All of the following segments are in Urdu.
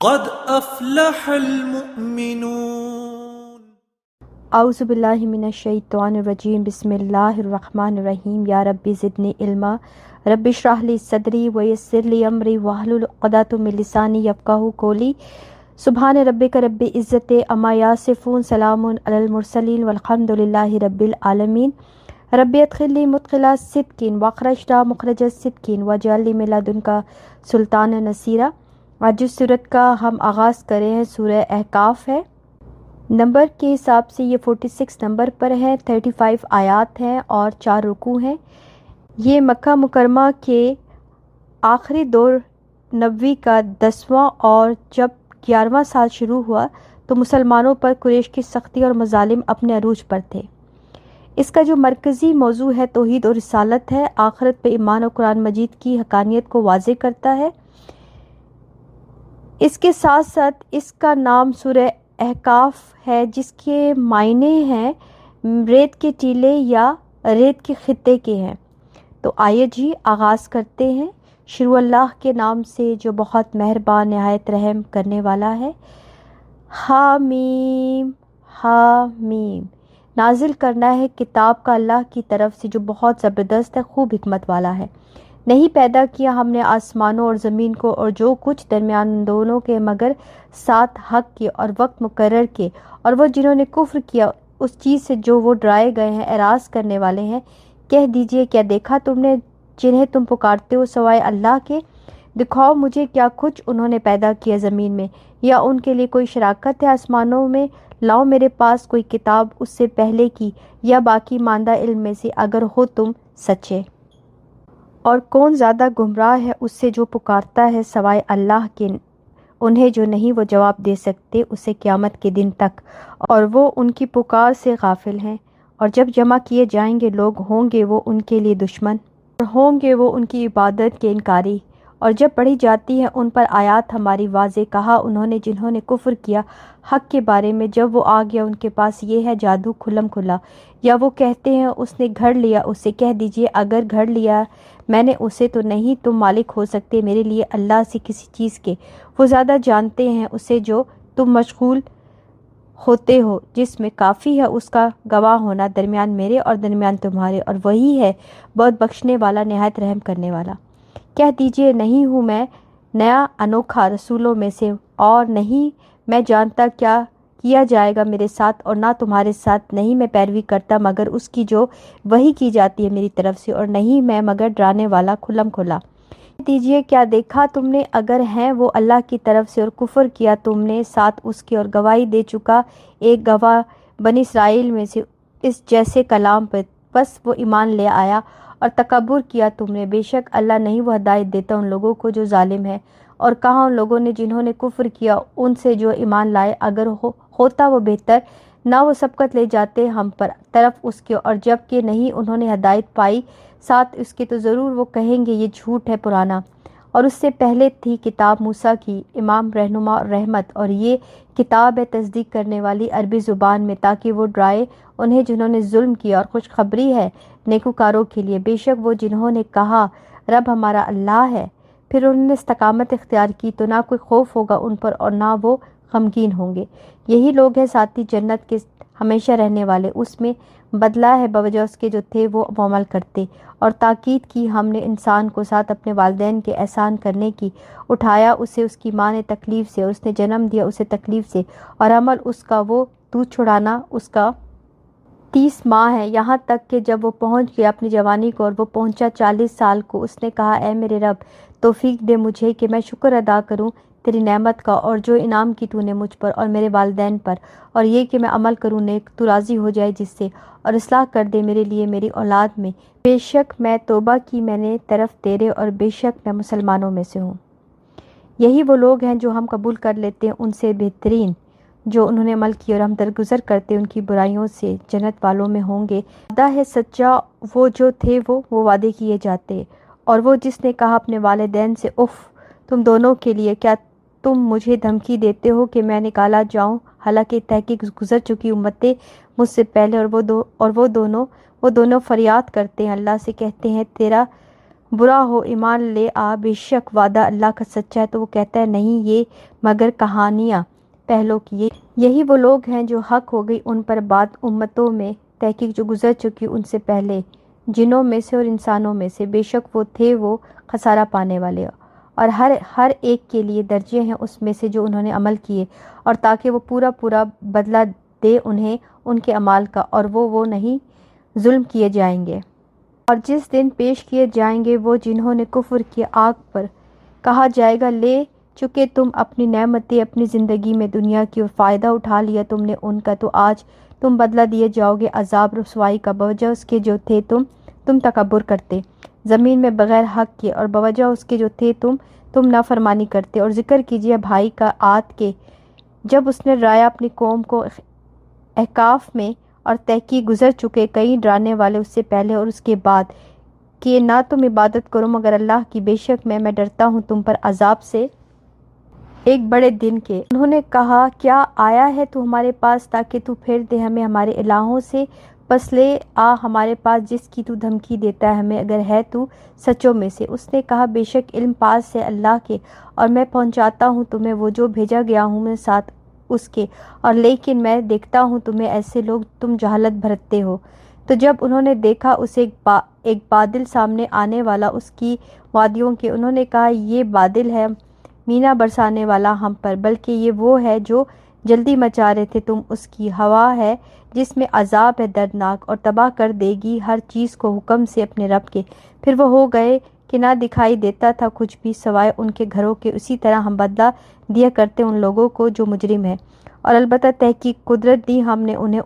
قد افلح المؤمنون۔ اعوذ باللہ من الشیطان الرجیم، بسم اللہ الرحمن الرحیم۔ یا رب زدنی علما، رب اشرح لی صدری ویسر لی امری واحلل عقدۃ من لسانی یفقہوا قولی۔ سبحان ربک رب العزۃ عما یصفون، سلام علی المرسلین والحمد للہ رب العالمین۔ رب ادخلنی مدخل صدق واخرجنی مخرج صدق واجعل لی من لدنک سلطانا نصیرا۔ آج جس صورت کا ہم آغاز کرے ہیں سورہ احقاف ہے۔ نمبر کے حساب سے یہ 46 نمبر پر ہے، 35 آیات ہیں اور 4 رکوع ہیں۔ یہ مکہ مکرمہ کے آخری دور نبوی کا 10واں اور جب 11واں سال شروع ہوا تو مسلمانوں پر قریش کی سختی اور مظالم اپنے عروج پر تھے۔ اس کا جو مرکزی موضوع ہے توحید اور رسالت ہے، آخرت پہ ایمان اور قرآن مجید کی حقانیت کو واضح کرتا ہے۔ اس کے ساتھ ساتھ اس کا نام سورہ احقاف ہے، جس کے معنی ہیں ریت کے ٹیلے یا ریت کے خطے کے ہیں۔ تو آئیے جی آغاز کرتے ہیں شروع اللہ کے نام سے جو بہت مہربان نہایت رحم کرنے والا ہے۔ حامیم حامیم، نازل کرنا ہے کتاب کا اللہ کی طرف سے جو بہت زبردست ہے، خوب حکمت والا ہے۔ نہیں پیدا کیا ہم نے آسمانوں اور زمین کو اور جو کچھ درمیان دونوں کے، مگر ساتھ حق کے اور وقت مقرر کے، اور وہ جنہوں نے کفر کیا اس چیز سے جو وہ ڈرائے گئے ہیں اعراض کرنے والے ہیں۔ کہہ دیجئے کیا دیکھا تم نے جنہیں تم پکارتے ہو سوائے اللہ کے؟ دکھاؤ مجھے کیا کچھ انہوں نے پیدا کیا زمین میں، یا ان کے لیے کوئی شراکت ہے آسمانوں میں؟ لاؤ میرے پاس کوئی کتاب اس سے پہلے کی یا باقی ماندہ علم میں سے اگر ہو تم سچے۔ اور کون زیادہ گمراہ ہے اس سے جو پکارتا ہے سوائے اللہ کے انہیں جو نہیں وہ جواب دے سکتے اسے قیامت کے دن تک، اور وہ ان کی پکار سے غافل ہیں۔ اور جب جمع کیے جائیں گے لوگ، ہوں گے وہ ان کے لیے دشمن اور ہوں گے وہ ان کی عبادت کے انکاری۔ اور جب پڑھی جاتی ہیں ان پر آیات ہماری واضح، کہا انہوں نے جنہوں نے کفر کیا حق کے بارے میں جب وہ آ گیا ان کے پاس یہ ہے جادو کھلم کھلا، یا وہ کہتے ہیں اس نے گھڑ لیا اسے۔ کہہ دیجئے اگر گھڑ لیا میں نے اسے تو نہیں تم مالک ہو سکتے میرے لیے اللہ سے کسی چیز کے، وہ زیادہ جانتے ہیں اسے جو تم مشغول ہوتے ہو، جس میں کافی ہے اس کا گواہ ہونا درمیان میرے اور درمیان تمہارے، اور وہی ہے بہت بخشنے والا نہایت رحم کرنے والا۔ کہہ دیجئے نہیں ہوں میں نیا انوکھا رسولوں میں سے، اور نہیں میں جانتا کیا کیا جائے گا میرے ساتھ اور نہ تمہارے ساتھ، نہیں میں پیروی کرتا مگر اس کی جو وحی کی جاتی ہے میری طرف سے، اور نہیں میں مگر ڈرانے والا کھلم کھلا۔ دیجئے کیا دیکھا تم نے اگر ہیں وہ اللہ کی طرف سے اور کفر کیا تم نے ساتھ اس کے، اور گواہی دے چکا ایک گواہ بنی اسرائیل میں سے اس جیسے کلام پر، بس وہ ایمان لے آیا اور تکبر کیا تم نے۔ بے شک اللہ نہیں وہ ہدایت دیتا ان لوگوں کو جو ظالم ہے۔ اور کہا ان لوگوں نے جنہوں نے کفر کیا ان سے جو ایمان لائے اگر ہوتا وہ بہتر، نہ وہ سبقت لے جاتے ہم پر طرف اس کے، اور جب کہ نہیں انہوں نے ہدایت پائی ساتھ اس کے تو ضرور وہ کہیں گے یہ جھوٹ ہے پرانا۔ اور اس سے پہلے تھی کتاب موسیٰ کی امام رہنما اور رحمت، اور یہ کتاب ہے تصدیق کرنے والی عربی زبان میں تاکہ وہ ڈرائے انہیں جنہوں نے ظلم کیا، اور خوشخبری ہے نیکوکاروں کے لیے۔ بے شک وہ جنہوں نے کہا رب ہمارا اللہ ہے، پھر انہوں نے استقامت اختیار کی تو نہ کوئی خوف ہوگا ان پر اور نہ وہ غمگین ہوں گے۔ یہی لوگ ہیں ساتھی جنت کے ہمیشہ رہنے والے، اس میں بدلہ ہے بوجہ اس کے جو تھے وہ عمل کرتے۔ اور تاکید کی ہم نے انسان کو ساتھ اپنے والدین کے احسان کرنے کی، اٹھایا اسے اس کی ماں نے تکلیف سے اور اس نے جنم دیا اسے تکلیف سے، اور عمل اس کا وہ دودھ چھڑانا اس کا 30 ماہ ہے، یہاں تک کہ جب وہ پہنچ گیا اپنی جوانی کو اور وہ پہنچا 40 سال کو، اس نے کہا اے میرے رب توفیق دے مجھے کہ میں شکر ادا کروں تیری نعمت کا اور جو انعام کی تو نے مجھ پر اور میرے والدین پر، اور یہ کہ میں عمل کروں نیک تو راضی ہو جائے جس سے، اور اصلاح کر دے میرے لیے میری اولاد میں۔ بے شک میں توبہ کی میں نے طرف تیرے، اور بے شک میں مسلمانوں میں سے ہوں۔ یہی وہ لوگ ہیں جو ہم قبول کر لیتے ہیں ان سے بہترین جو انہوں نے عمل کیا، اور ہم درگزر کرتے ان کی برائیوں سے جنت والوں میں ہوں گے۔ وعدہ ہے سچا وہ جو تھے وہ وعدے کیے جاتے، اور وہ جس نے کہا اپنے والدین سے اف تم دونوں کے لیے، کیا تم مجھے دھمکی دیتے ہو کہ میں نکالا جاؤں، حالانکہ تحقیق گزر چکی امتیں مجھ سے پہلے۔ اور وہ دونوں فریاد کرتے ہیں اللہ سے، کہتے ہیں تیرا برا ہو ایمان لے آ، بے شک وعدہ اللہ کا سچا ہے۔ تو وہ کہتا ہے نہیں یہ مگر کہانیاں پہلوں کی، یہی وہ لوگ ہیں جو حق ہو گئی ان پر بات امتوں میں تحقیق جو گزر چکی ان سے پہلے، جنوں میں سے اور انسانوں میں سے، بے شک وہ تھے وہ خسارہ پانے والے، اور ہر ایک کے لیے درجے ہیں اس میں سے جو انہوں نے عمل کیے، اور تاکہ وہ پورا پورا بدلہ دے انہیں ان کے اعمال کا، اور وہ نہیں ظلم کیے جائیں گے۔ اور جس دن پیش کیے جائیں گے وہ جنہوں نے کفر کیا آگ پر، کہا جائے گا لے چکے تم اپنی نعمتیں اپنی زندگی میں دنیا کی، اور فائدہ اٹھا لیا تم نے ان کا، تو آج تم بدلہ دیے جاؤ گے عذاب رسوائی کا، بوجہ اس کے جو تھے تم تکبر کرتے زمین میں بغیر حق کے، اور بوجہ اس کے جو تھے تم نافرمانی کرتے۔ اور ذکر کیجیے بھائی کا عاد کے، جب اس نے ڈرایا اپنی قوم کو احقاف میں، اور تحقیق گزر چکے کئی ڈرانے والے اس سے پہلے اور اس کے بعد، کہ نہ تم عبادت کرو مگر اللہ کی، بے شک میں ڈرتا ہوں تم پر عذاب سے ایک بڑے دن کے۔ انہوں نے کہا کیا آیا ہے تو ہمارے پاس تاکہ تو پھیر دے ہمیں ہمارے الہوں سے، پس لے آ ہمارے پاس جس کی تو دھمکی دیتا ہے ہمیں، اگر ہے تو سچوں میں سے۔ اس نے کہا بے شک علم پاس ہے اللہ کے، اور میں پہنچاتا ہوں تمہیں وہ جو بھیجا گیا ہوں میں ساتھ اس کے، اور لیکن میں دیکھتا ہوں تمہیں ایسے لوگ تم جہالت برتتے ہو۔ تو جب انہوں نے دیکھا اسے ایک بادل سامنے آنے والا اس کی وادیوں کے، انہوں نے کہا یہ بادل ہے مینا برسانے والا ہم پر، بلکہ یہ وہ ہے جو جلدی مچا رہے تھے تم اس کی، ہوا ہے جس میں عذاب ہے دردناک، اور تباہ کر دے گی ہر چیز کو حکم سے اپنے رب کے۔ پھر وہ ہو گئے کہ نہ دکھائی دیتا تھا کچھ بھی سوائے ان کے گھروں کے، اسی طرح ہم بدلہ دیا کرتے ان لوگوں کو جو مجرم ہیں۔ اور البتہ تحقیق قدرت دی ہم نے انہیں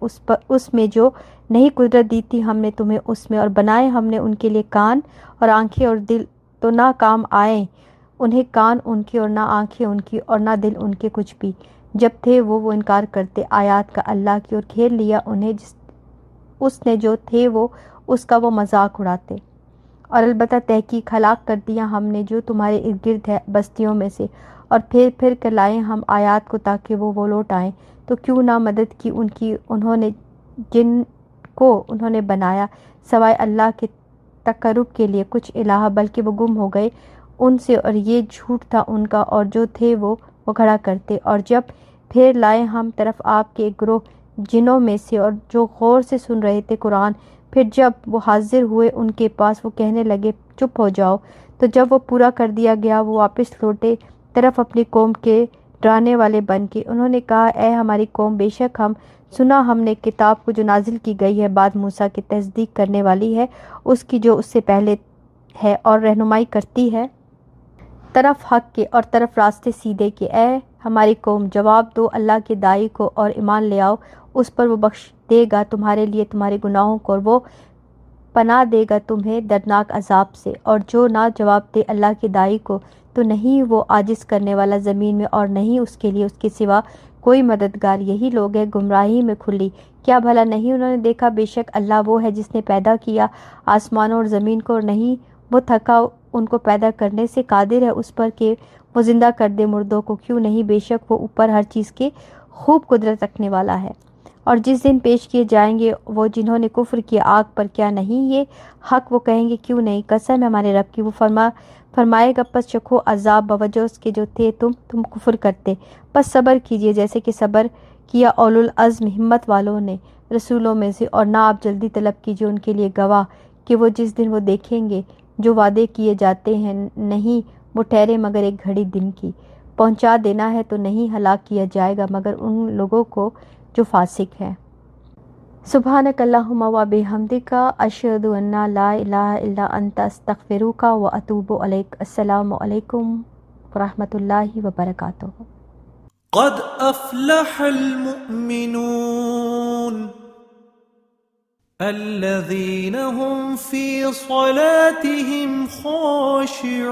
اس میں جو نہیں قدرت دی تھی ہم نے تمہیں اس میں، اور بنائے ہم نے ان کے لیے کان اور آنکھیں اور دل، تو نہ کام آئے انہیں کان ان کے اور نہ آنکھیں ان کی اور نہ دل ان کے کچھ بھی، جب تھے وہ انکار کرتے آیات کا اللہ کی، اور گھیر لیا انہیں اس نے جو تھے وہ اس کا وہ مذاق اڑاتے۔ اور البتہ تحقیق ہلاک کر دیا ہم نے جو تمہارے ارد گرد ہے بستیوں میں سے، اور پھر کر لائے ہم آیات کو تاکہ وہ لوٹ آئیں، تو کیوں نہ مدد کی ان کی انہوں نے جن کو انہوں نے بنایا سوائے اللہ کے تقرب کے لیے کچھ الہ، بلکہ وہ گم ہو گئے ان سے، اور یہ جھوٹ تھا ان کا، اور جو تھے وہ کھڑا کرتے۔ اور جب پھر لائے ہم طرف آپ کے ایک گروہ جنوں میں سے، اور جو غور سے سن رہے تھے قرآن، پھر جب وہ حاضر ہوئے ان کے پاس وہ کہنے لگے چپ ہو جاؤ، تو جب وہ پورا کر دیا گیا وہ واپس لوٹے طرف اپنی قوم کے ڈرانے والے بن کے۔ انہوں نے کہا اے ہماری قوم بے شک ہم نے کتاب کو جو نازل کی گئی ہے بعد موسیٰ کی، تصدیق کرنے والی ہے اس کی جو اس سے پہلے ہے، اور رہنمائی کرتی ہے طرف حق کے اور طرف راستے سیدھے کے۔ اے ہماری قوم جواب دو اللہ کے داعی کو اور ایمان لے آؤ، اس پر وہ بخش دے گا تمہارے لیے تمہارے گناہوں کو، اور وہ پناہ دے گا تمہیں دردناک عذاب سے۔ اور جو نہ جواب دے اللہ کے داعی کو، تو نہیں وہ عاجز کرنے والا زمین میں، اور نہیں اس کے لیے اس کے سوا کوئی مددگار، یہی لوگ ہیں گمراہی میں کھلی۔ کیا بھلا نہیں انہوں نے دیکھا بے شک اللہ وہ ہے جس نے پیدا کیا آسمانوں اور زمین کو، اور نہیں وہ تھکا ان کو پیدا کرنے سے، قادر ہے اس پر کہ وہ زندہ کر دے مردوں کو، کیوں نہیں بے شک وہ اوپر ہر چیز کے خوب قدرت رکھنے والا ہے۔ اور جس دن پیش کیے جائیں گے وہ جنہوں نے کفر کیا آگ پر، کیا نہیں یہ حق؟ وہ کہیں گے کیوں نہیں، قسم ہے ہمارے رب کی، وہ فرمائے گا پس چکھو عذاب بوجہ اس کے جو تھے تم کفر کرتے، پس صبر کیجئے جیسے کہ صبر کیا اولو العزم ہمت والوں نے رسولوں میں سے، اور نہ آپ جلدی طلب کیجئے ان کے لیے گواہ، کہ وہ جس دن وہ دیکھیں گے جو وعدے کیے جاتے ہیں، نہیں وہ ٹھہرے مگر ایک گھڑی دن کی، پہنچا دینا ہے تو نہیں ہلاک کیا جائے گا مگر ان لوگوں کو جو فاسق ہیں۔ سبحانک اللہم و بحمدک، اشہد ان لا الہ الا انت، استغفرک و اتوب الیک۔ السلام علیکم ورحمۃ اللہ وبرکاتہ۔ قد افلح المؤمنون الذين هم في صلاتهم خاشعون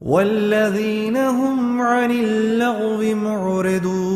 والذين هم عن اللغو معرضون